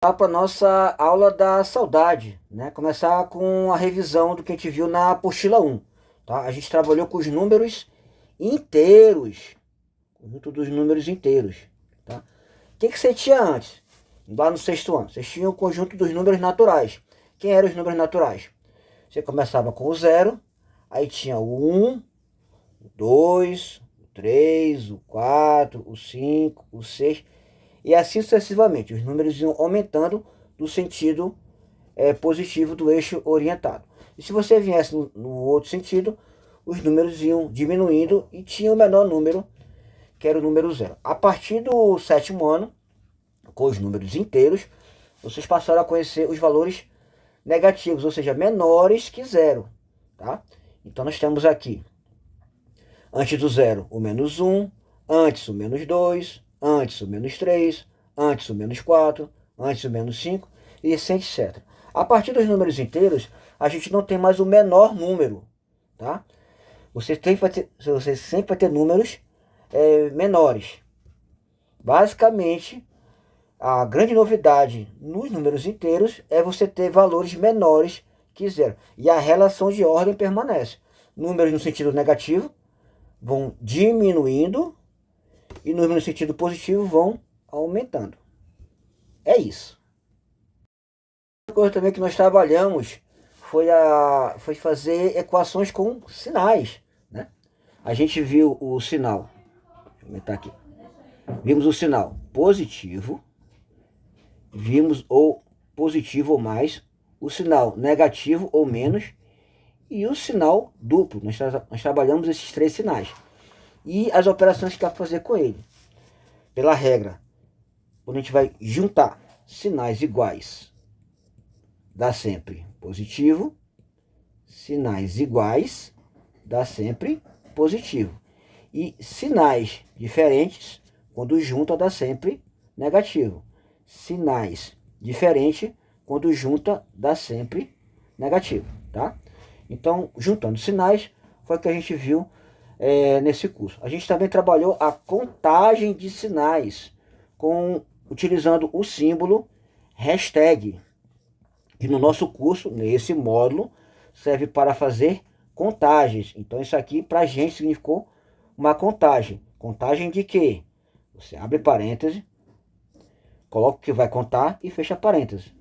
Para nossa aula da saudade, né? Começar com a revisão do que a gente viu na apostila 1, tá? A gente trabalhou com os números inteiros, conjunto dos números inteiros, tá? O que você tinha antes? Lá no sexto ano, vocês tinham o conjunto dos números naturais. Quem eram os números naturais? Você começava com o zero, aí tinha o 1, o 2, o 3, o 4, o 5, o 6, e assim sucessivamente. Os números iam aumentando no sentido positivo do eixo orientado. E se você viesse no outro sentido, os números iam diminuindo e tinha o menor número, que era o número zero. A partir do sétimo ano, com os números inteiros, vocês passaram a conhecer os valores negativos, ou seja, menores que zero. Tá? Então nós temos aqui, antes do zero, o menos 1, antes o menos 2, antes o menos 3, antes o menos 4, antes o menos 5, e assim etc. A partir dos números inteiros, a gente não tem mais o menor número, tá? Você sempre vai ter números menores. Basicamente, a grande novidade nos números inteiros é você ter valores menores que zero. E a relação de ordem permanece. Números no sentido negativo vão diminuindo e números no sentido positivo vão aumentando. É isso. Outra coisa também que nós trabalhamos foi fazer equações com sinais, né? A gente viu o sinal, deixa eu aumentar aqui. Vimos o sinal positivo, vimos o positivo ou mais, o sinal negativo ou menos e o sinal duplo. Nós trabalhamos esses três sinais e as operações que dá para fazer com ele. Pela regra, quando a gente vai juntar sinais iguais, dá sempre positivo. Sinais iguais, dá sempre positivo. E sinais diferentes, quando junta, dá sempre negativo. Sinais diferentes, quando junta, dá sempre negativo, tá? Então, juntando sinais, foi o que a gente viu nesse curso. A gente também trabalhou a contagem de sinais, utilizando o símbolo hashtag, que no nosso curso, nesse módulo, serve para fazer contagens. Então isso aqui para a gente significou uma contagem. Contagem de quê? Você abre parêntese, coloca o que vai contar e fecha parêntese.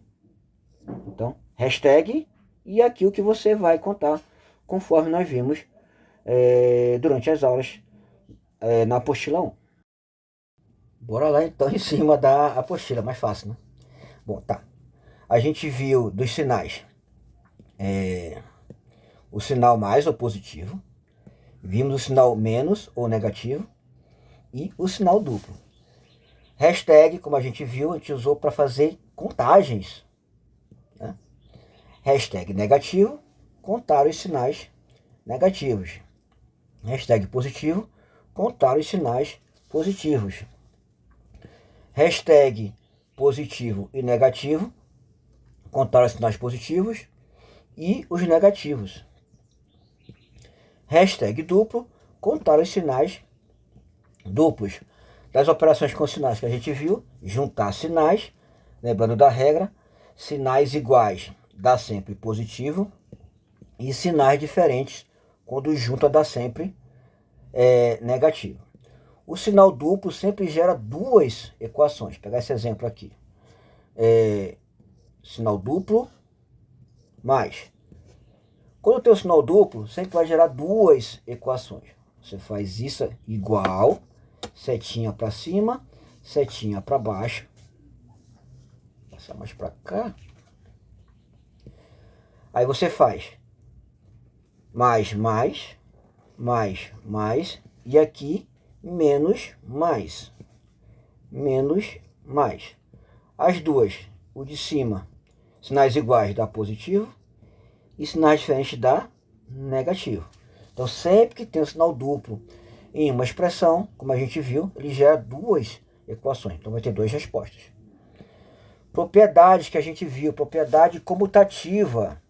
Então, hashtag e aqui o que você vai contar, conforme nós vimos durante as aulas na apostila 1. Bora lá então em cima da apostila, mais fácil, né? Bom, tá. A gente viu dos sinais o sinal mais ou positivo, vimos o sinal menos ou negativo e o sinal duplo. Hashtag, como a gente viu, a gente usou para fazer contagens, né? Hashtag negativo, contar os sinais negativos. Hashtag positivo, contar os sinais positivos. Hashtag positivo e negativo, contar os sinais positivos e os negativos. Hashtag duplo, contar os sinais duplos. Das operações com sinais que a gente viu, juntar sinais, lembrando da regra, sinais iguais dá sempre positivo e sinais diferentes, quando junta, dá sempre negativo. O sinal duplo sempre gera duas equações. Vou pegar esse exemplo aqui. Sinal duplo mais. Quando tem o sinal duplo, sempre vai gerar duas equações. Você faz isso igual, setinha para cima, setinha para baixo. Vou passar mais para cá. Aí você faz mais, e aqui menos, mais. As duas, o de cima, sinais iguais dá positivo e sinais diferentes dá negativo. Então sempre que tem um sinal duplo em uma expressão, como a gente viu, ele gera duas equações. Então vai ter duas respostas. Propriedades que a gente viu, propriedade comutativa.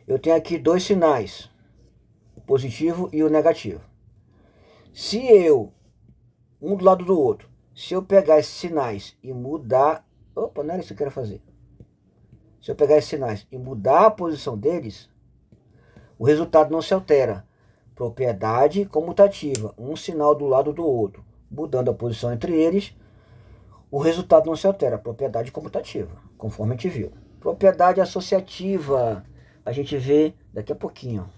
Eu tenho aqui dois sinais, o positivo e o negativo. Se eu, um do lado do outro, se eu pegar esses sinais e mudar Opa, não era isso que eu quero fazer. Se eu pegar esses sinais e mudar a posição deles, o resultado não se altera. Propriedade comutativa, um sinal do lado do outro. Mudando a posição entre eles, o resultado não se altera. Propriedade comutativa, conforme a gente viu. Propriedade associativa, a gente vê daqui a pouquinho.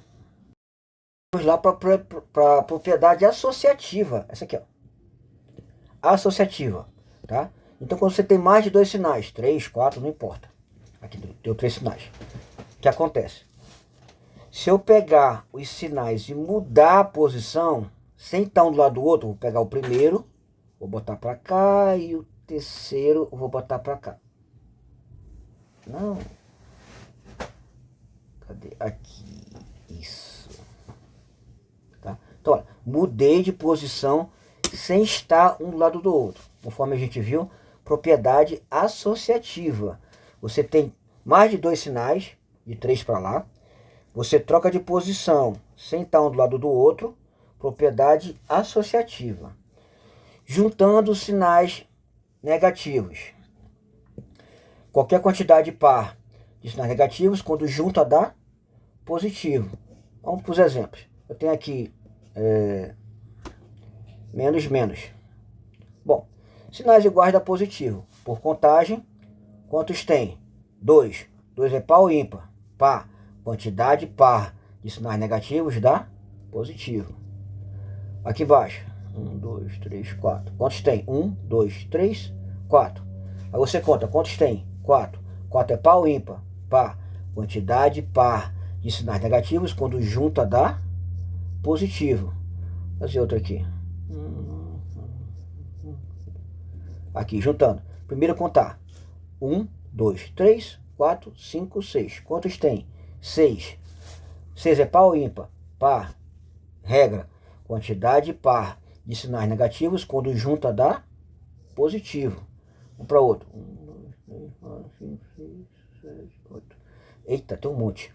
Vamos lá para a propriedade associativa. Essa aqui, ó. Associativa, tá? Então, quando você tem mais de dois sinais, 3, 4, não importa. Aqui deu 3 sinais. O que acontece? Se eu pegar os sinais e mudar a posição, sem estar um do lado do outro, vou pegar o primeiro, vou botar para cá, e o terceiro vou botar para cá. Não. Cadê? Aqui. Isso. Tá? Então, olha, mudei de posição sem estar um do lado do outro. Conforme a gente viu, propriedade associativa. Você tem mais de dois sinais, de 3 para lá. Você troca de posição sem estar um do lado do outro. Propriedade associativa. Juntando sinais negativos. Qualquer quantidade par de sinais negativos, quando junta dá positivo. Vamos para os exemplos. Eu tenho aqui menos, menos. Bom, sinais iguais dá positivo. Por contagem, quantos tem? 2. 2 é par ou ímpar? Par. Quantidade par de sinais negativos dá positivo. Aqui embaixo. 1, 2, 3, 4. Quantos tem? 1, 2, 3, 4. Aí você conta quantos tem? 4. 4 é par ou ímpar? Par. Quantidade par de sinais negativos, quando junta dá positivo. Vou fazer outro aqui. Aqui, juntando. Primeiro contar. 1, 2, 3, 4, 5, 6. Quantos tem? 6. 6 é par ou ímpar? Par. Regra. Quantidade par de sinais negativos, quando junta dá positivo. Um para outro. 1, 2, 3, 4, 5, 6, 7, 8. Eita, tem um monte.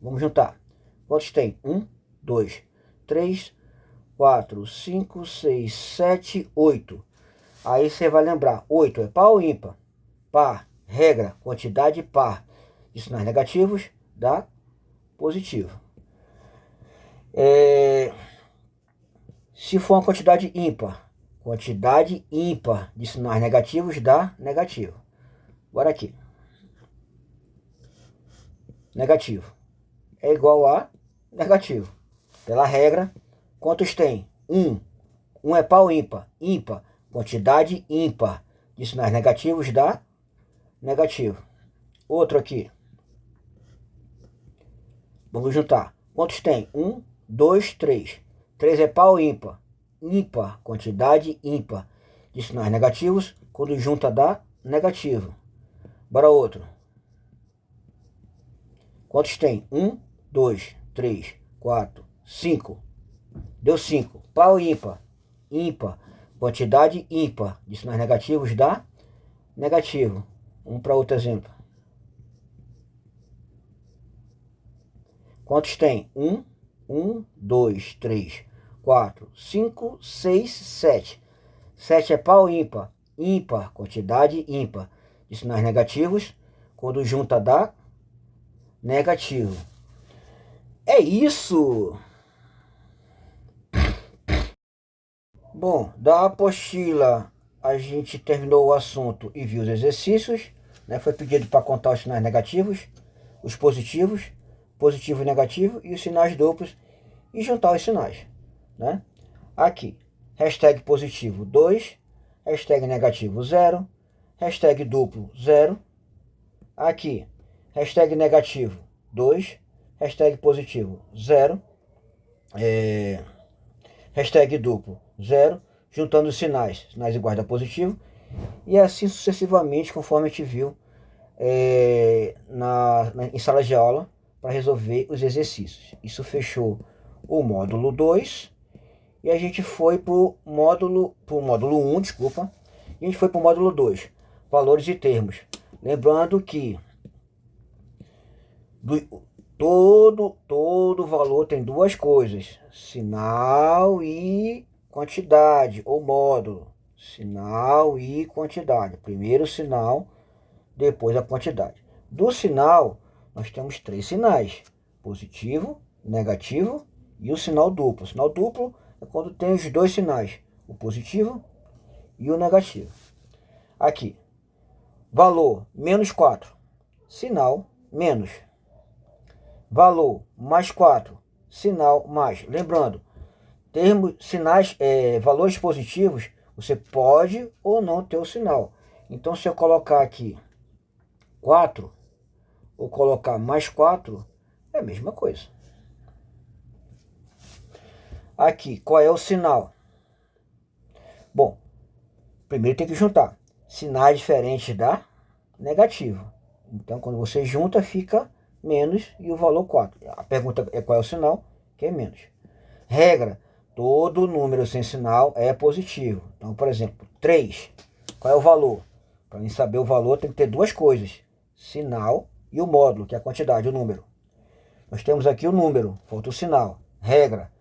Vamos juntar. Quantos tem? 1, 2, 3, 4, 5, 6, 7, 8. Aí você vai lembrar. 8 é par ou ímpar? Par. Regra. Quantidade par de sinais negativos dá positivo. Se for uma quantidade ímpar, quantidade ímpar de sinais negativos dá negativo. Agora aqui. Negativo é igual a negativo. Pela regra, quantos tem? 1. 1 é par ou ímpar? Ímpar. Quantidade ímpar de sinais negativos dá negativo. Outro aqui. Vamos juntar. Quantos tem? 1, 2, 3. 3 é par ou ímpar? Ímpar. Quantidade ímpar de sinais negativos. Quando junta dá negativo. Bora outro. Quantos tem? 1, 2, 3, 4, 5. Deu 5. Par ou ímpar? Ímpar. Quantidade ímpar de sinais negativos dá negativo. Vamos para outro exemplo. Quantos tem? 1, 2, 3, 4, 5, 6, 7. 7 é par ou ímpar? Ímpar. Quantidade ímpar de sinais negativos. Quando junta dá negativo. É isso! Bom, da apostila a gente terminou o assunto e viu os exercícios, né? Foi pedido para contar os sinais negativos, os positivos, positivo e negativo, e os sinais duplos, e juntar os sinais, né? Aqui, hashtag positivo 2, hashtag negativo 0, hashtag duplo 0. Aqui, hashtag negativo 2, hashtag positivo 0, hashtag duplo 0, juntando os sinais iguais a positivo, e assim sucessivamente, conforme a gente viu em sala de aula, para resolver os exercícios. Isso fechou o módulo 2, e a gente foi para o módulo 1, desculpa, e a gente foi para o módulo 2, valores e termos. Lembrando que todo valor tem duas coisas: sinal e quantidade, ou módulo. Sinal e quantidade. Primeiro sinal, depois a quantidade. Do sinal, nós temos 3 sinais: positivo, negativo e o sinal duplo. O sinal duplo é quando tem os 2 sinais, o positivo e o negativo. Aqui, valor menos 4, sinal menos. Valor mais 4, sinal mais. Lembrando, sinais, valores positivos, você pode ou não ter o sinal. Então, se eu colocar aqui 4 ou colocar mais 4, é a mesma coisa. Aqui, qual é o sinal? Bom, primeiro tem que juntar. Sinais diferentes dá negativo. Então, quando você junta, fica menos e o valor 4. A pergunta é qual é o sinal, que é menos. Regra, todo número sem sinal é positivo. Então, por exemplo, 3. Qual é o valor? Para mim saber o valor, tem que ter 2 coisas: sinal e o módulo, que é a quantidade, o número. Nós temos aqui o número, falta o sinal. Regra,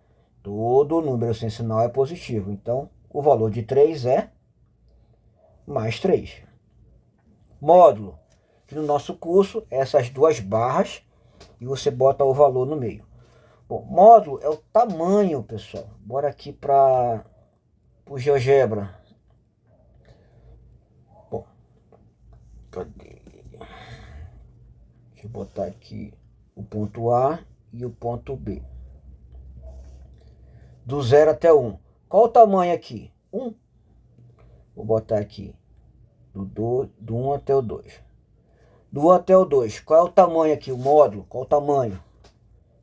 todo número sem sinal é positivo. Então, o valor de 3 é mais 3. Módulo, que no nosso curso, essas 2 barras, e você bota o valor no meio. Bom, módulo é o tamanho, pessoal. Bora aqui para o GeoGebra. Bom, cadê? Deixa eu botar aqui o ponto A e o ponto B. Do 0 até 1. Qual o tamanho aqui? 1. Vou botar aqui do 1 até o 2. Do 1 até o 2. Qual é o tamanho aqui? O módulo. Qual o tamanho?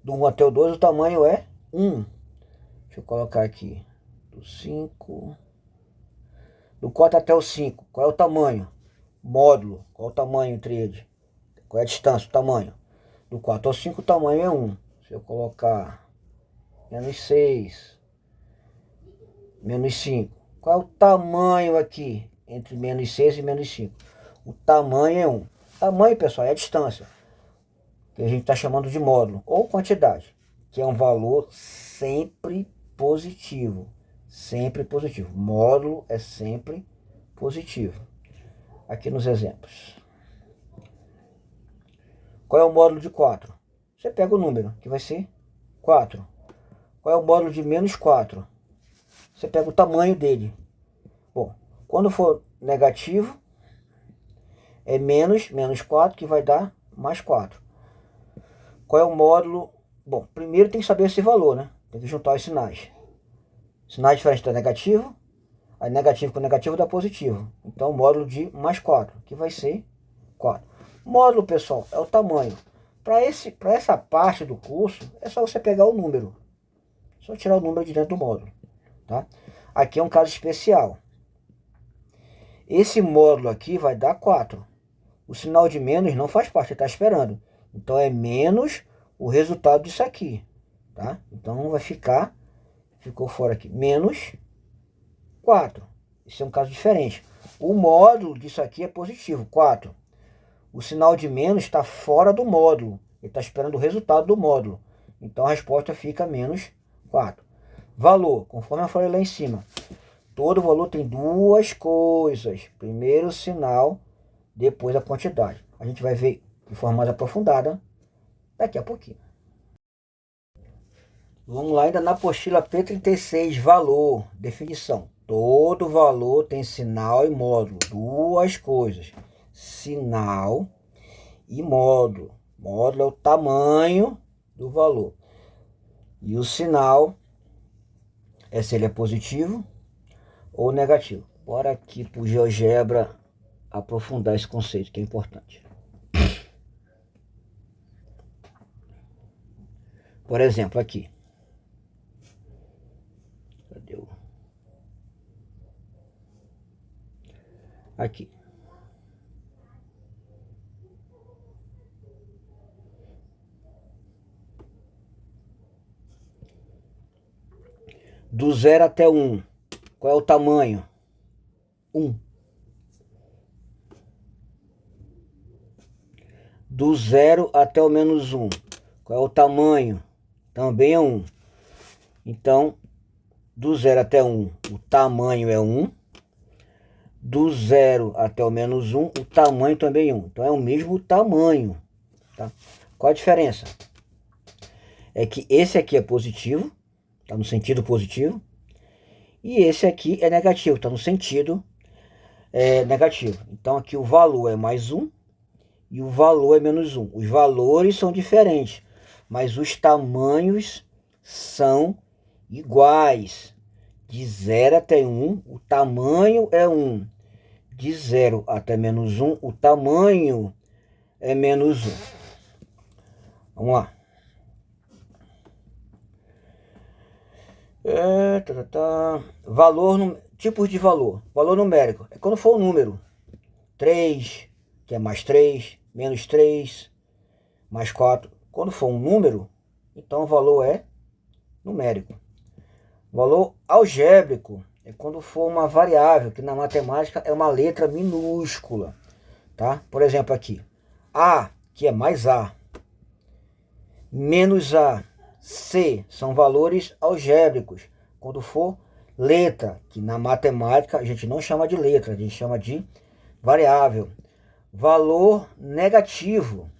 Do 1 até o 2, o tamanho é 1. Deixa eu colocar aqui. Do 5. Do 4 até o 5. Qual é o tamanho? Módulo. Qual o tamanho entre eles? Qual é a distância? O tamanho? Do 4 ao 5, o tamanho é 1. Se eu colocar menos 6, menos 5. Qual é o tamanho aqui entre menos 6 e menos 5? O tamanho é 1. Tamanho, pessoal, é a distância, que a gente está chamando de módulo, ou quantidade, que é um valor sempre positivo. Sempre positivo. Módulo é sempre positivo. Aqui nos exemplos. Qual é o módulo de 4? Você pega o número, que vai ser 4. Qual é o módulo de menos 4? Você pega o tamanho dele. Bom, quando for negativo, é menos 4, que vai dar mais 4. Qual é o módulo? Bom, primeiro tem que saber esse valor, né? Tem que juntar os sinais. Sinais diferentes dá negativo, aí negativo com negativo dá positivo. Então, o módulo de mais 4, que vai ser 4. Módulo, pessoal, é o tamanho. Para essa parte do curso, é só você pegar o número. Só tirar o número de dentro do módulo. Tá? Aqui é um caso especial. Esse módulo aqui vai dar 4. O sinal de menos não faz parte, ele está esperando. Então é menos o resultado disso aqui. Tá? Então vai ficar, ficou fora aqui, menos 4. Esse é um caso diferente. O módulo disso aqui é positivo, 4. O sinal de menos está fora do módulo. Ele está esperando o resultado do módulo. Então a resposta fica menos 4. Valor, conforme eu falei lá em cima. Todo valor tem 2 coisas. Primeiro o sinal, depois a quantidade. A gente vai ver de forma mais aprofundada daqui a pouquinho. Vamos lá, ainda na apostila P36, valor, definição. Todo valor tem sinal e módulo. 2 coisas. Sinal e módulo. Módulo é o tamanho do valor. E o sinal é se ele é positivo ou negativo. Bora aqui para o GeoGebra aprofundar esse conceito que é importante. Por exemplo, aqui. Cadê o... Aqui. Do 0 até 1. Qual é o tamanho? 1. Do 0 até o menos 1. Qual é o tamanho? Também é 1. Então, do 0 até 1, o tamanho é 1. Do 0 até o menos 1, o tamanho também é 1. Então é o mesmo tamanho. Tá? Qual a diferença? É que esse aqui é positivo, está no sentido positivo, e esse aqui é negativo, está no sentido negativo. Então aqui o valor é mais 1 e o valor é menos 1. Os valores são diferentes, mas os tamanhos são iguais. De 0 até 1, o tamanho é 1. De 0 até menos 1, o tamanho é menos 1. Vamos lá. Valor, tipos de valor. Valor numérico é quando for um número. 3, que é mais 3, menos 3, mais 4. Quando for um número, então o valor é numérico. Valor algébrico é quando for uma variável, que na matemática é uma letra minúscula. Tá? Por exemplo, aqui. A, que é mais A. Menos A. C são valores algébricos. Quando for letra, que na matemática a gente não chama de letra, a gente chama de variável. Valor negativo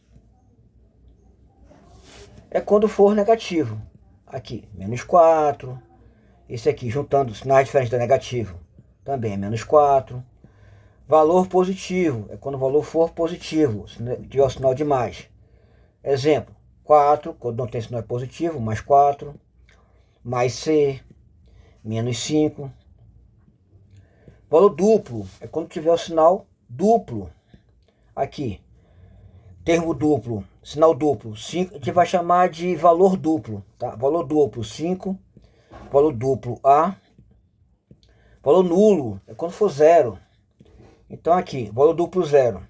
é quando for negativo. Aqui, menos 4. Esse aqui, juntando sinais diferentes da negativo, também é menos 4. Valor positivo é quando o valor for positivo, se tiver o sinal de mais. Exemplo, 4, quando não tem sinal positivo, mais 4. Mais C, menos 5. Valor duplo é quando tiver o sinal duplo. Aqui, termo duplo, sinal duplo, 5, a gente vai chamar de valor duplo, tá? Valor duplo, 5. Valor duplo, A. Valor nulo é quando for 0. Então aqui, valor duplo 0.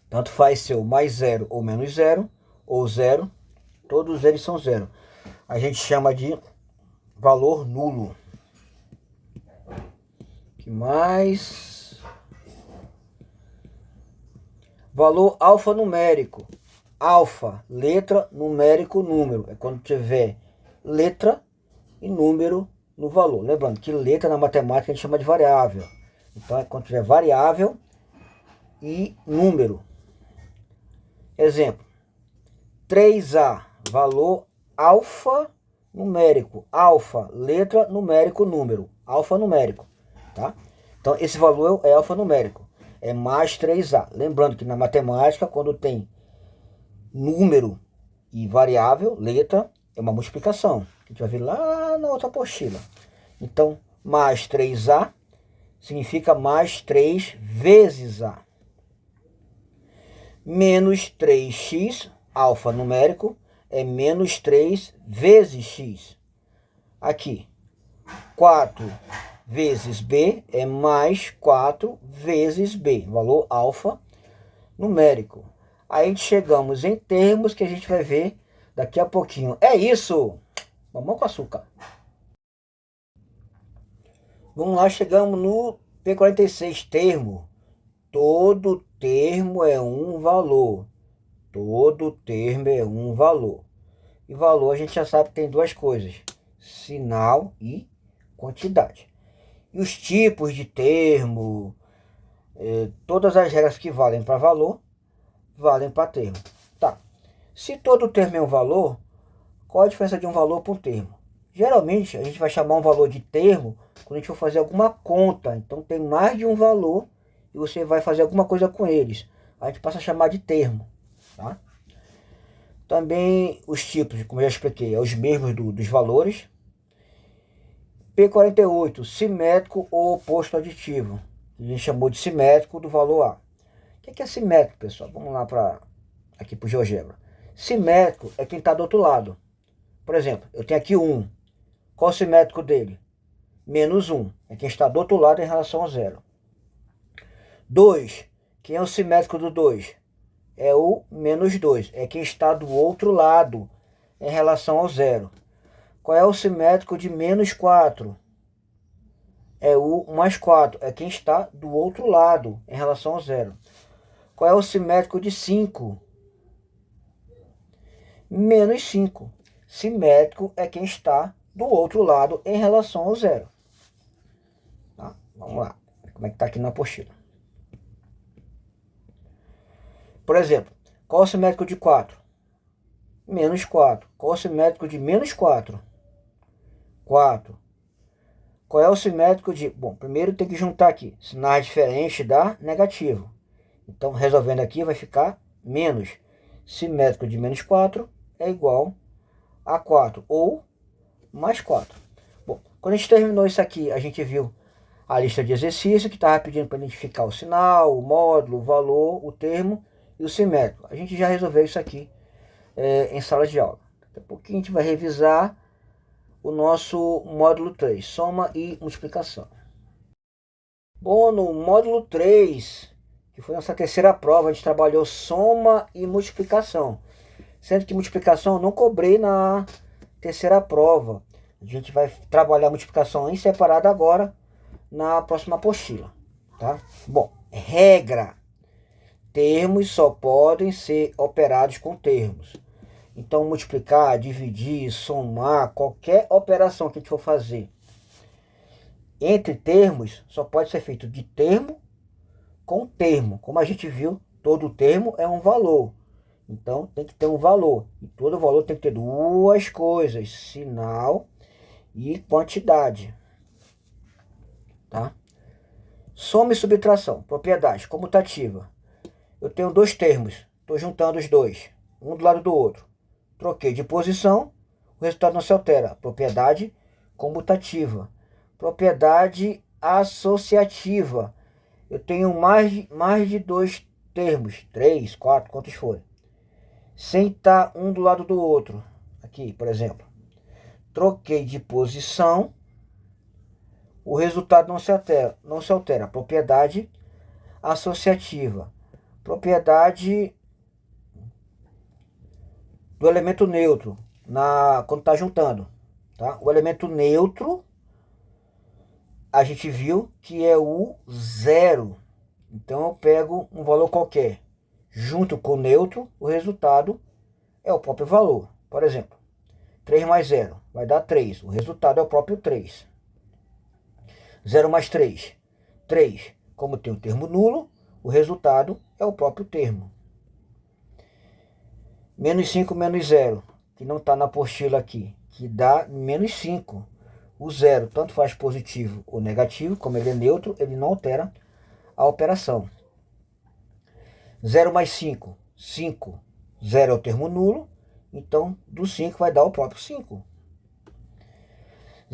Tanto faz ser o mais 0 ou menos 0, ou 0. Todos eles são 0. A gente chama de valor nulo. Que mais? Valor alfanumérico. Alfa, letra, numérico, número. É quando tiver letra e número no valor. Lembrando que letra na matemática a gente chama de variável. Então é quando tiver variável e número. Exemplo. 3A, valor alfanumérico. Alfa, letra, numérico, número. Alfanumérico. Tá? Então esse valor é alfanumérico. É mais 3A. Lembrando que na matemática, quando tem número e variável, letra, é uma multiplicação. A gente vai ver lá na outra apostila. Então, mais 3A significa mais 3 vezes A. Menos 3x, alfanumérico, é menos 3 vezes x. Aqui, 4 vezes B é mais 4 vezes B, valor alfa numérico. Aí chegamos em termos que a gente vai ver daqui a pouquinho. É isso! Mamão com açúcar. Vamos lá, chegamos no P46, termo. Todo termo é um valor. Todo termo é um valor. E valor a gente já sabe que tem duas coisas: sinal e quantidade. E os tipos de termo, todas as regras que valem para valor, valem para termo. Tá. Se todo termo é um valor, qual a diferença de um valor para um termo? Geralmente a gente vai chamar um valor de termo quando a gente for fazer alguma conta. Então tem mais de um valor e você vai fazer alguma coisa com eles. A gente passa a chamar de termo. Tá? Também os tipos, como eu já expliquei, é os mesmos dos valores. P48, simétrico ou oposto aditivo. A gente chamou de simétrico do valor A. O que é simétrico, pessoal? Vamos lá aqui para o GeoGebra. Simétrico é quem está do outro lado. Por exemplo, eu tenho aqui 1. Qual é o simétrico dele? Menos 1. É quem está do outro lado em relação ao 0. 2. Quem é o simétrico do 2? É o menos 2. É quem está do outro lado em relação ao 0. Qual é o simétrico de menos 4? É o mais 4. É quem está do outro lado em relação ao 0. Qual é o simétrico de 5? Menos 5. Simétrico é quem está do outro lado em relação ao 0. Tá? Vamos lá. Como é que está aqui na apostila. Por exemplo, qual é o simétrico de 4? Menos 4. Qual é o simétrico de menos 4? 4. Qual é o simétrico de... Bom, primeiro tem que juntar aqui. Sinais diferentes dá negativo. Então, resolvendo aqui, vai ficar menos. Simétrico de menos 4 é igual a 4. Ou mais 4. Bom, quando a gente terminou isso aqui, a gente viu a lista de exercícios que estava pedindo para identificar o sinal, o módulo, o valor, o termo e o simétrico. A gente já resolveu isso aqui em sala de aula. Daqui a pouquinho a gente vai revisar o nosso módulo 3, soma e multiplicação. Bom, no módulo 3, que foi nossa terceira prova, a gente trabalhou soma e multiplicação. Sendo que multiplicação eu não cobrei na terceira prova. A gente vai trabalhar a multiplicação em separado agora, na próxima apostila, tá? Bom, regra. Termos só podem ser operados com termos. Então, multiplicar, dividir, somar, qualquer operação que a gente for fazer entre termos, só pode ser feito de termo com termo. Como a gente viu, todo termo é um valor. Então, tem que ter um valor. E todo valor tem que ter duas coisas, sinal e quantidade. Tá? Soma e subtração, propriedade comutativa. Eu tenho dois termos, estou juntando os dois, um do lado do outro. Troquei de posição, o resultado não se altera. Propriedade comutativa. Propriedade associativa. Eu tenho mais de dois termos, 3, 4, quantos forem. Sem estar um do lado do outro. Aqui, por exemplo. Troquei de posição, o resultado não se altera. Não se altera. Propriedade associativa. Propriedade do elemento neutro quando está juntando, tá? O elemento neutro a gente viu que é o zero. Então eu pego um valor qualquer, junto com o neutro, o resultado é o próprio valor. Por exemplo, 3 mais 0 vai dar 3, o resultado é o próprio 3. 0 mais 3, 3. Como tem o termo nulo, o resultado é o próprio termo. Menos 5 menos 0, que não está na apostila aqui, que dá menos 5. O zero, tanto faz positivo ou negativo, como ele é neutro, ele não altera a operação. 0 mais 5, 5. 0 é o termo nulo, então do 5 vai dar o próprio 5.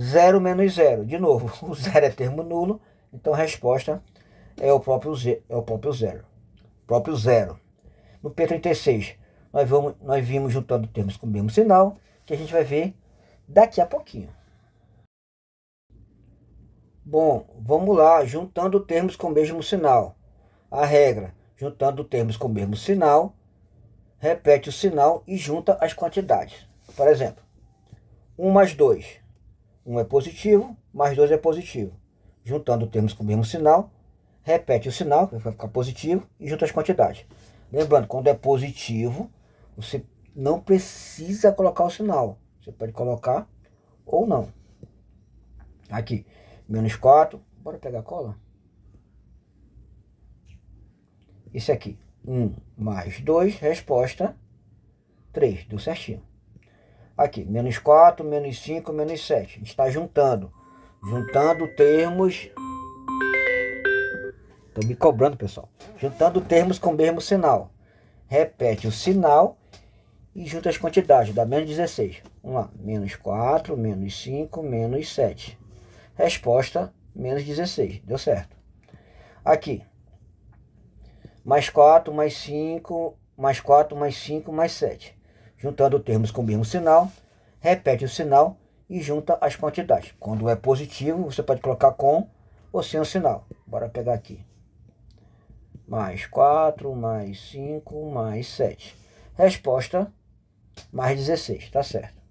0 menos 0, de novo, o 0 é termo nulo, então a resposta é o próprio zero. Próprio zero. No P36, nós vimos juntando termos com o mesmo sinal, que a gente vai ver daqui a pouquinho. Bom, vamos lá, juntando termos com o mesmo sinal. A regra, juntando termos com o mesmo sinal, repete o sinal e junta as quantidades. Por exemplo, 1 mais 2. 1 é positivo, mais 2 é positivo. Juntando termos com o mesmo sinal, repete o sinal, que vai ficar positivo, e junta as quantidades. Lembrando, quando é positivo, você não precisa colocar o sinal. Você pode colocar ou não. Aqui, menos 4. Bora pegar a cola? Esse aqui, 1 mais 2, resposta 3. Deu certinho. Aqui, menos 4, menos 5, menos 7. A gente está juntando. Juntando termos... Estou me cobrando, pessoal. Juntando termos com o mesmo sinal. Repete o sinal e junta as quantidades. Dá menos 16. Vamos lá. Menos 4, menos 5, menos 7. Resposta, menos 16. Deu certo. Aqui. Mais 4, mais 5, mais 4, mais 5, mais 7. Juntando termos com o mesmo sinal. Repete o sinal e junta as quantidades. Quando é positivo, você pode colocar com ou sem o sinal. Bora pegar aqui. Mais 4, mais 5, mais 7. Resposta, mais 16, tá certo.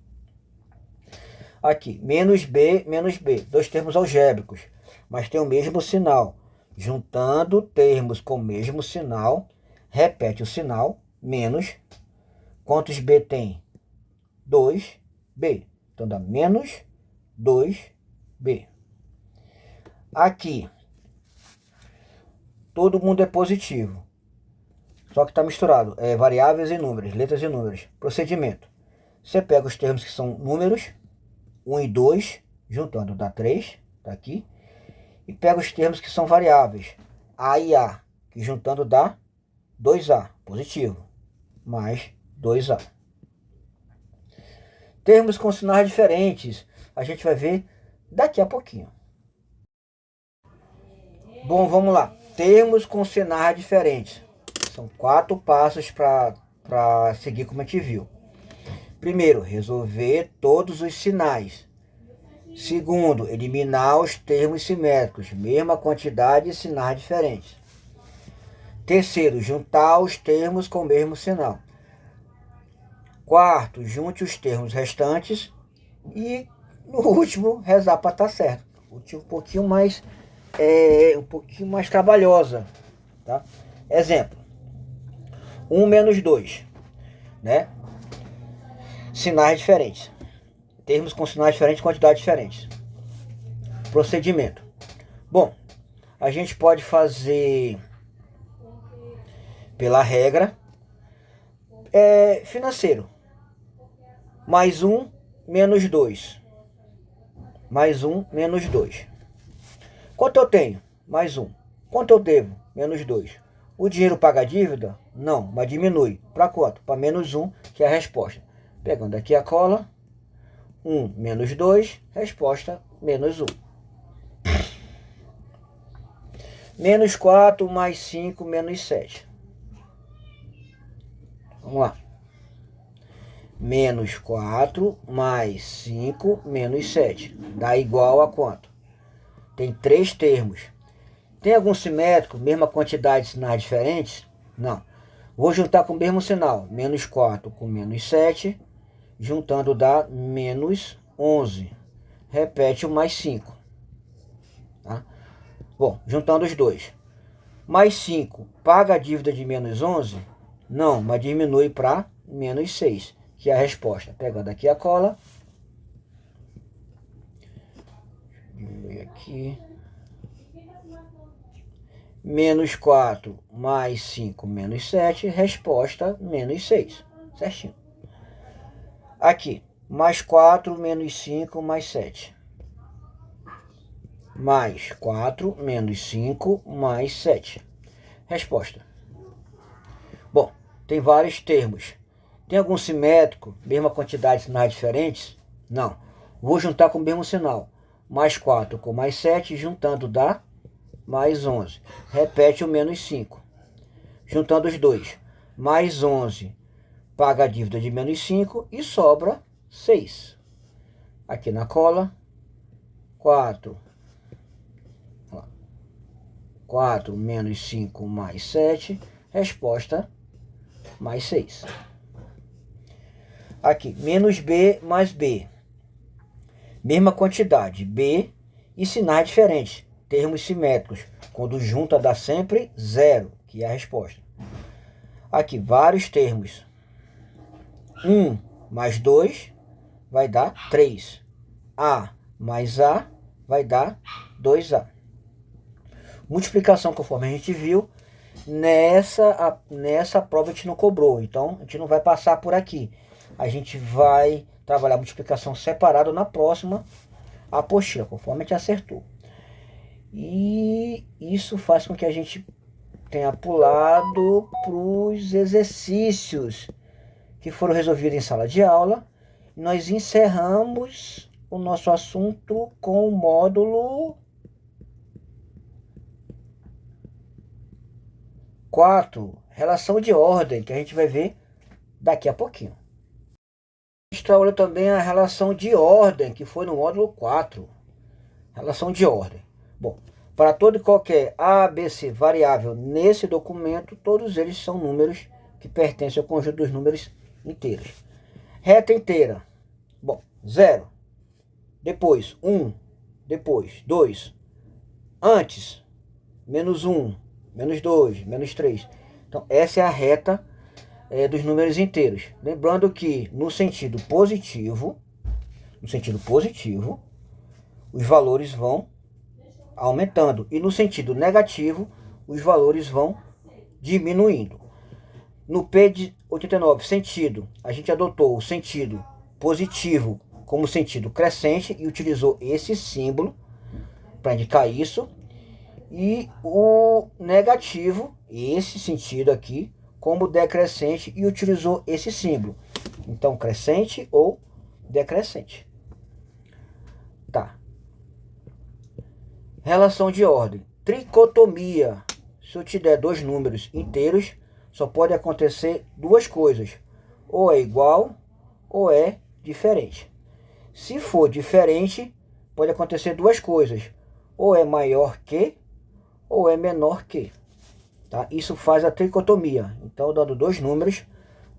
Aqui, menos B, menos B. Dois termos algébricos, mas tem o mesmo sinal. Juntando termos com o mesmo sinal, repete o sinal, menos. Quantos B tem? 2B. Então dá menos 2B. Aqui, todo mundo é positivo. Só que está misturado, variáveis e números, letras e números. Procedimento. Você pega os termos que são números, 1 e 2, juntando dá 3, tá aqui. E pega os termos que são variáveis, A e A, que juntando dá 2A, positivo, mais 2A. Termos com sinais diferentes, a gente vai ver daqui a pouquinho. Bom, vamos lá. Termos com sinais diferentes. São 4 passos para seguir como a gente viu. Primeiro, resolver todos os sinais. Segundo, eliminar os termos simétricos, mesma quantidade de sinais diferentes. Terceiro, juntar os termos com o mesmo sinal. Quarto, junte os termos restantes. E, no último, rezar para estar certo. Um pouquinho mais trabalhosa. Tá? Exemplo. 1 menos 2. Né? Sinais diferentes. Termos com sinais diferentes, quantidades diferentes. Procedimento. Bom, a gente pode fazer pela regra financeiro. Mais 1 menos 2. Mais 1 menos 2. Quanto eu tenho? Mais 1. Quanto eu devo? Menos 2. O dinheiro paga a dívida? Não, mas diminui. Para quanto? Para menos 1, que é a resposta. Pegando aqui a cola. 1 menos 2, resposta menos 1. Menos 4 mais 5 menos 7. Vamos lá. Menos 4 mais 5 menos 7. Dá igual a quanto? Tem 3 termos. Tem algum simétrico, mesma quantidade de sinais diferentes? Não. Vou juntar com o mesmo sinal. Menos 4 com menos 7. Juntando dá menos 11. Repete o mais 5. Tá? Bom, juntando os dois. Mais 5 paga a dívida de menos 11? Não, mas diminui para menos 6, que é a resposta. Pegando aqui a cola. Diminui aqui. Menos 4 mais 5 menos 7, resposta menos 6. Certinho. Aqui, mais 4 menos 5 mais 7. Mais 4 menos 5 mais 7. Resposta. Bom, tem vários termos. Tem algum simétrico, mesma quantidade de sinais diferentes? Não. Vou juntar com o mesmo sinal. Mais 4 com mais 7, juntando dá mais 11. Repete o menos 5. Juntando os dois. Mais 11 paga a dívida de menos 5 e sobra 6. Aqui na cola, 4. 4 menos 5 mais 7, resposta mais 6. Aqui, menos B mais B. Mesma quantidade, B e sinais diferentes, termos simétricos. Quando junta dá sempre 0, que é a resposta. Aqui, vários termos. 1 mais 2 vai dar 3. A mais A vai dar 2A. Multiplicação, conforme a gente viu, nessa prova a gente não cobrou. Então, a gente não vai passar por aqui. A gente vai trabalhar multiplicação separada na próxima apostila, conforme a gente acertou. E isso faz com que a gente tenha pulado para os exercícios que foram resolvidos em sala de aula. Nós encerramos o nosso assunto com o módulo 4, relação de ordem, que a gente vai ver daqui a pouquinho. A gente trabalhou também a relação de ordem, que foi no módulo 4. Relação de ordem. Bom, para todo e qualquer A, B, C variável nesse documento, todos eles são números que pertencem ao conjunto dos números inteiros. Reta inteira. Bom, 0. Depois 1. Depois 2. Antes, menos 1. Menos 2, menos 3. Então, essa é a reta dos números inteiros. Lembrando que no sentido positivo, os valores vão aumentando. E no sentido negativo, os valores vão diminuindo. No P de 89, sentido, a gente adotou o sentido positivo como sentido crescente e utilizou esse símbolo para indicar isso. E o negativo, esse sentido aqui, como decrescente e utilizou esse símbolo. Então, crescente ou decrescente. Tá. Relação de ordem. Tricotomia. Se eu te der dois números inteiros, só pode acontecer duas coisas. Ou é igual ou é diferente. Se for diferente, pode acontecer duas coisas. Ou é maior que ou é menor que. Tá? Isso faz a tricotomia. Então, dando dois números,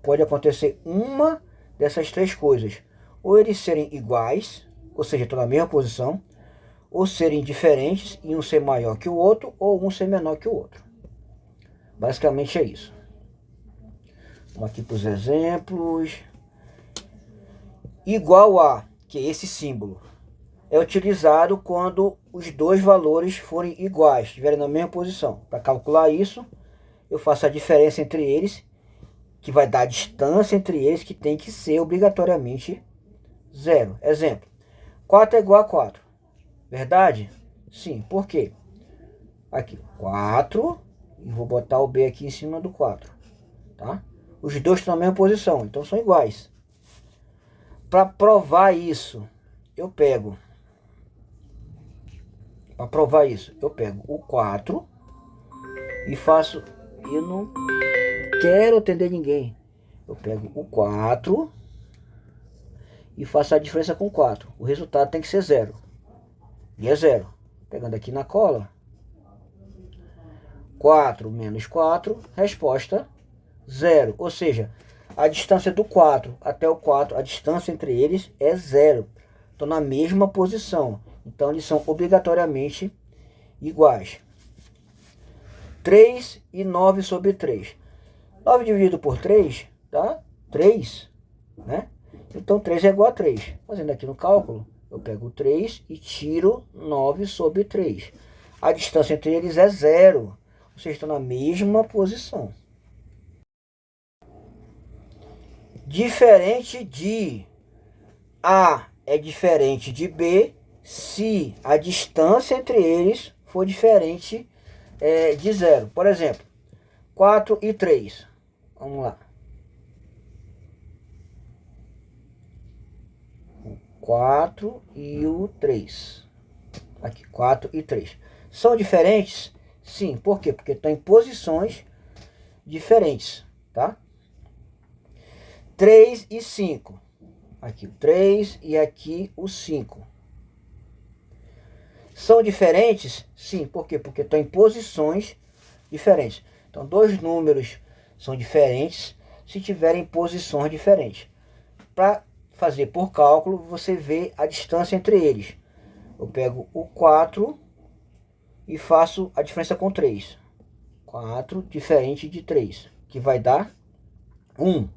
pode acontecer uma dessas três coisas. Ou eles serem iguais, ou seja, estão na mesma posição, ou serem diferentes e um ser maior que o outro, ou um ser menor que o outro. Basicamente é isso. Vamos aqui para os exemplos. Igual a, que é esse símbolo, é utilizado quando os dois valores forem iguais, estiverem na mesma posição. Para calcular isso, eu faço a diferença entre eles, que vai dar a distância entre eles, que tem que ser obrigatoriamente zero. Exemplo, 4 é igual a 4. Verdade? Sim. Por quê? Aqui, 4, e vou botar o B aqui em cima do 4. Tá? Os dois estão na mesma posição, então são iguais. Para provar isso, eu pego... Para provar isso, eu pego o 4 e faço... Eu não quero atender ninguém. Eu pego o 4 e faço a diferença com 4. O resultado tem que ser zero. E é zero. Pegando aqui na cola. 4 menos 4, resposta zero. Ou seja, a distância do 4 até o 4, a distância entre eles é zero. Estão na mesma posição. Então, eles são obrigatoriamente iguais. 3 e 9 sobre 3. 9 dividido por 3 dá 3, né? Então, 3 é igual a 3. Fazendo aqui no cálculo, eu pego 3 e tiro 9 sobre 3. A distância entre eles é zero. Vocês estão na mesma posição. Diferente de A é diferente de B se a distância entre eles for diferente de zero. Por exemplo, 4 e 3. Vamos lá. 4 e o 3. Aqui, 4 e 3. São diferentes? Sim. Por quê? Porque estão em posições diferentes, tá? 3 e 5. Aqui o 3 e aqui o 5. São diferentes? Sim. Por quê? Porque estão em posições diferentes. Então, dois números são diferentes se tiverem posições diferentes. Para fazer por cálculo, você vê a distância entre eles. Eu pego o 4 e faço a diferença com 3. 4 diferente de 3, que vai dar 1.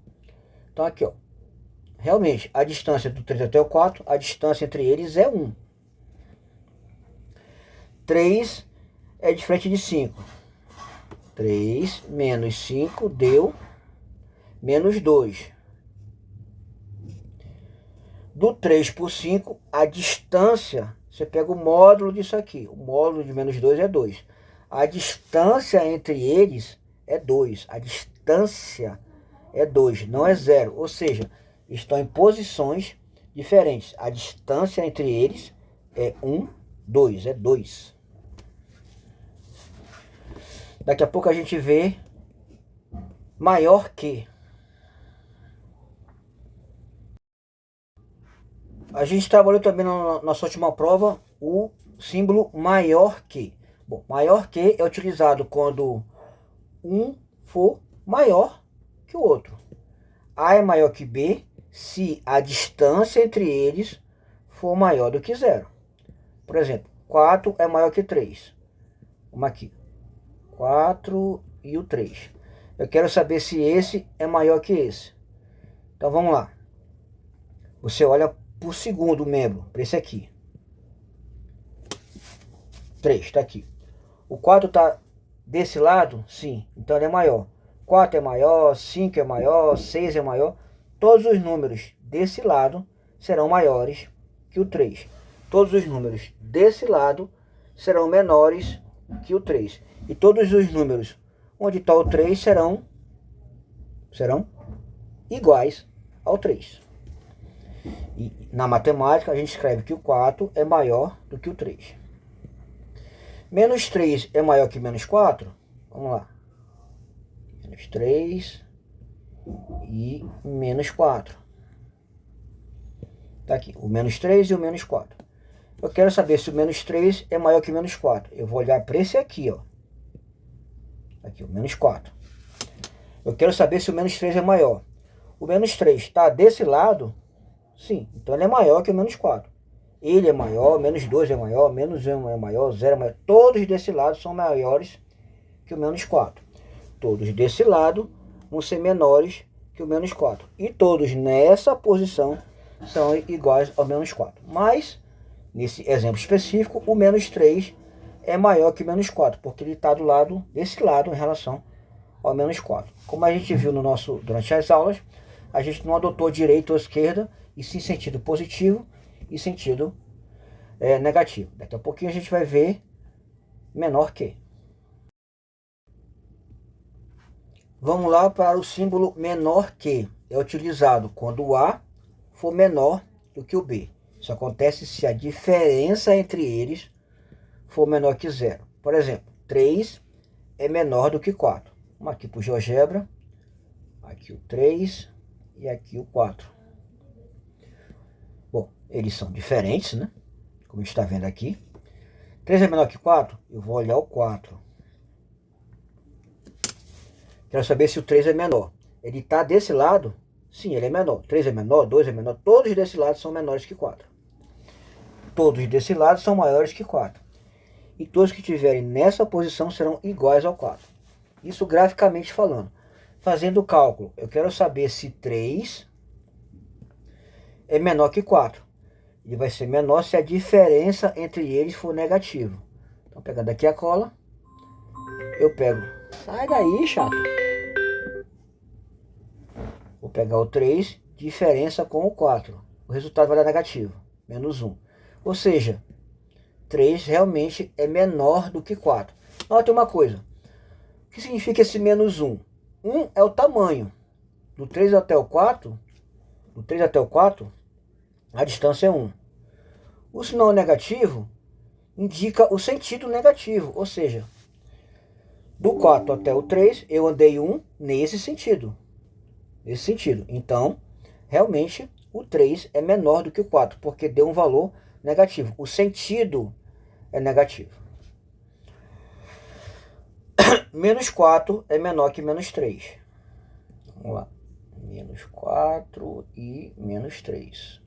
Então, aqui, ó. Realmente, a distância do 3 até o 4, a distância entre eles é 1. 3 é diferente de 5. 3 menos 5 deu menos 2. Do 3 por 5, a distância, você pega o módulo disso aqui. O módulo de menos 2 é 2. A distância entre eles é 2. A distância é 2, não é 0. Ou seja, estão em posições diferentes. A distância entre eles é 1, 2. É 2. Daqui a pouco a gente vê maior que. A gente trabalhou também na nossa última prova o símbolo maior que. Bom, maior que é utilizado quando um for maior que o outro. A é maior que B se a distância entre eles for maior do que zero. Por exemplo, 4 é maior que 3. Vamos aqui. 4 e o 3. Eu quero saber se esse é maior que esse. Então vamos lá. Você olha por segundo membro, para esse aqui. 3, está aqui. O 4 está desse lado? Sim, então ele é maior. 4 é maior, 5 é maior, 6 é maior. Todos os números desse lado serão maiores que o 3. Todos os números desse lado serão menores que o 3. E todos os números onde está o 3 serão iguais ao 3. E na matemática a gente escreve que o 4 é maior do que o 3. Menos 3 é maior que menos 4? Vamos lá. Menos 3 e menos 4. Tá aqui, o menos 3 e o menos 4. Eu quero saber se o menos 3 é maior que o menos 4. Eu vou olhar para esse aqui, ó. Aqui, o menos 4. Eu quero saber se o menos 3 é maior. O menos 3 está desse lado? Sim, então ele é maior que o menos 4. Ele é maior, menos 2 é maior, menos 1 é maior, 0 é maior. Todos desse lado são maiores que o menos 4. Todos desse lado vão ser menores que o menos 4. E todos nessa posição são iguais ao menos 4. Mas, nesse exemplo específico, o menos 3 é maior que o menos 4, porque ele está do lado, desse lado em relação ao menos 4. Como a gente viu durante as aulas, a gente não adotou direita ou esquerda, e sim sentido positivo e sentido negativo. Daqui a pouquinho a gente vai ver menor que. Vamos lá para o símbolo menor que. É utilizado quando o A for menor do que o B. Isso acontece se a diferença entre eles for menor que 0. Por exemplo, 3 é menor do que 4. Vamos aqui para o GeoGebra. Aqui o 3 e aqui o 4. Bom, eles são diferentes, né? Como a gente está vendo aqui. 3 é menor que 4? Eu vou olhar o 4. Quero saber se o 3 é menor. Ele está desse lado? Sim, ele é menor. 3 é menor, 2 é menor. Todos desse lado são menores que 4. Todos desse lado são maiores que 4. E todos que estiverem nessa posição serão iguais ao 4. Isso graficamente falando. Fazendo o cálculo, eu quero saber se 3 é menor que 4. Ele vai ser menor se a diferença entre eles for negativa. Então, pegando aqui a cola, eu pego... Sai daí, chato! Vou pegar o 3, diferença com o 4. O resultado vai dar negativo, menos 1. Ou seja, 3 realmente é menor do que 4. Note uma coisa. O que significa esse menos 1? 1 é o tamanho. Do 3 até o 4, a distância é 1. O sinal negativo indica o sentido negativo, ou seja, do 4 até o 3, eu andei 1 nesse sentido. Então, realmente, o 3 é menor do que o 4, porque deu um valor negativo. O sentido é negativo. Menos 4 é menor que menos 3. Vamos lá. Menos 4 e menos 3.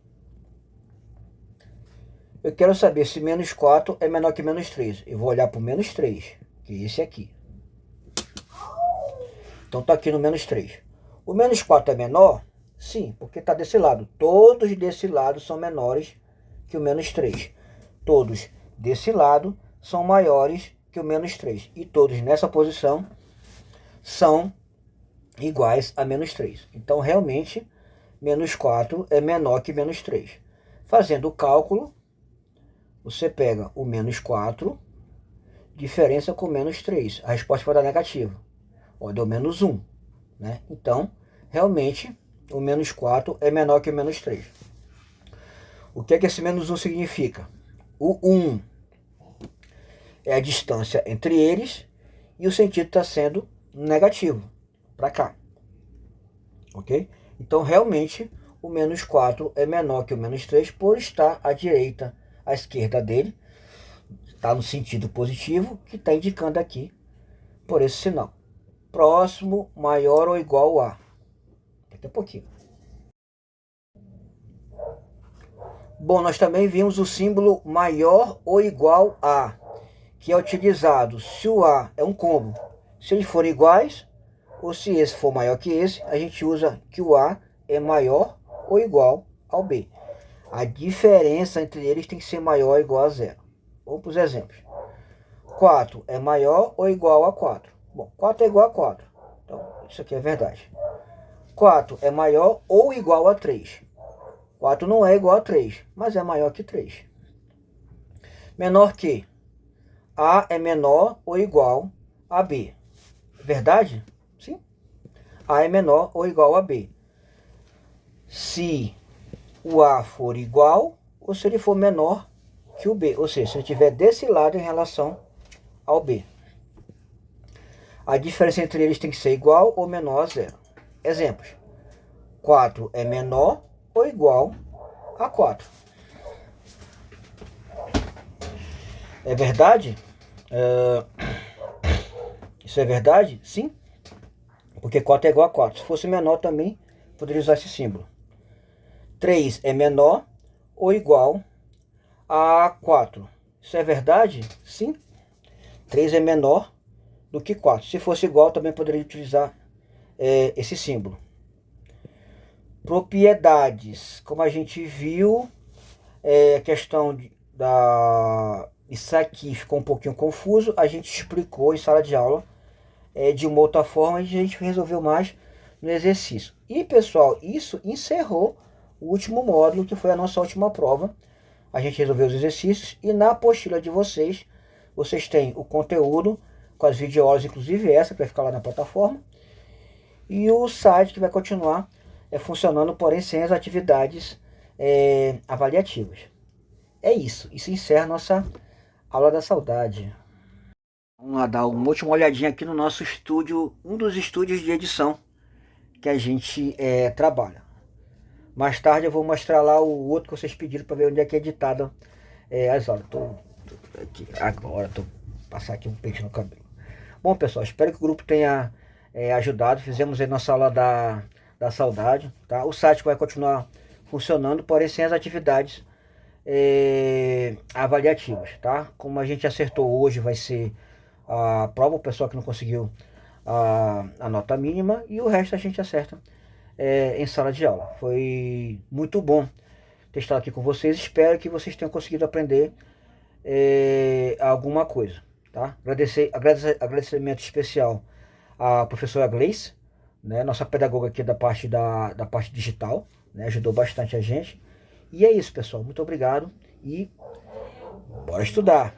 Eu quero saber se menos 4 é menor que menos 3. Eu vou olhar para o menos 3, que é esse aqui. Então está aqui no menos 3. O menos 4 é menor? Sim, porque está desse lado. Todos desse lado são menores que o menos 3. Todos desse lado são maiores que o menos 3. E todos nessa posição são iguais a menos 3. Então, realmente, menos 4 é menor que menos 3. Fazendo o cálculo, você pega o menos 4, diferença com menos 3. A resposta vai dar negativa. Ó, deu menos 1. Né? Então, realmente, o menos 4 é menor que o menos 3. O que é que esse menos 1 significa? O 1 é a distância entre eles e o sentido está sendo negativo, para cá. Ok? Então, realmente, o menos 4 é menor que o menos 3 por estar à direita, à esquerda dele. Está no sentido positivo, que está indicando aqui por esse sinal. Próximo, maior ou igual a. Daqui a pouquinho. Bom, nós também vimos o símbolo maior ou igual a, que é utilizado se o A é um combo. Se eles forem iguais, ou se esse for maior que esse, a gente usa que o A é maior ou igual ao B. A diferença entre eles tem que ser maior ou igual a 0. Vamos para os exemplos. 4 é maior ou igual a 4? Bom, 4 é igual a 4. Então, isso aqui é verdade. 4 é maior ou igual a 3. 4 não é igual a 3, mas é maior que 3. Menor que A é menor ou igual a B. Verdade? Sim. A é menor ou igual a B. Se o A for igual ou se ele for menor que o B. Ou seja, se ele estiver desse lado em relação ao B. A diferença entre eles tem que ser igual ou menor a zero. Exemplos. 4 é menor ou igual a 4. É verdade? Isso é verdade? Sim. Porque 4 é igual a 4. Se fosse menor também, poderia usar esse símbolo. 3 é menor ou igual a 4. Isso é verdade? Sim. 3 é menor do que 4. Se fosse igual, também poderia utilizar esse símbolo. Propriedades. Como a gente viu, a questão isso aqui ficou um pouquinho confuso. A gente explicou em sala de aula de uma outra forma e a gente resolveu mais no exercício. E, pessoal, isso encerrou o último módulo, que foi a nossa última prova. A gente resolveu os exercícios e na apostila de vocês têm o conteúdo com as videoaulas, inclusive essa que vai ficar lá na plataforma, e o site que vai continuar funcionando, porém sem as atividades avaliativas. É isso. Isso encerra a nossa aula da saudade. Vamos lá dar uma última olhadinha aqui no nosso estúdio, um dos estúdios de edição que a gente trabalha. Mais tarde eu vou mostrar lá o outro que vocês pediram para ver onde é que é editado as aulas. Tô aqui agora, passar aqui um pente no cabelo. Bom, pessoal, espero que o grupo tenha ajudado. Fizemos a nossa aula da saudade, tá? O site vai continuar funcionando, porém sem as atividades avaliativas, tá? Como a gente acertou hoje, vai ser a prova, o pessoal que não conseguiu a nota mínima, e o resto a gente acerta em sala de aula. Foi muito bom ter estado aqui com vocês. Espero que vocês tenham conseguido aprender alguma coisa, tá? Agradecimento especial à professora Gleice, né, nossa pedagoga aqui da parte digital, né, ajudou bastante a gente. E é isso, pessoal. Muito obrigado e bora estudar.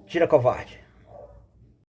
Tira, covarde.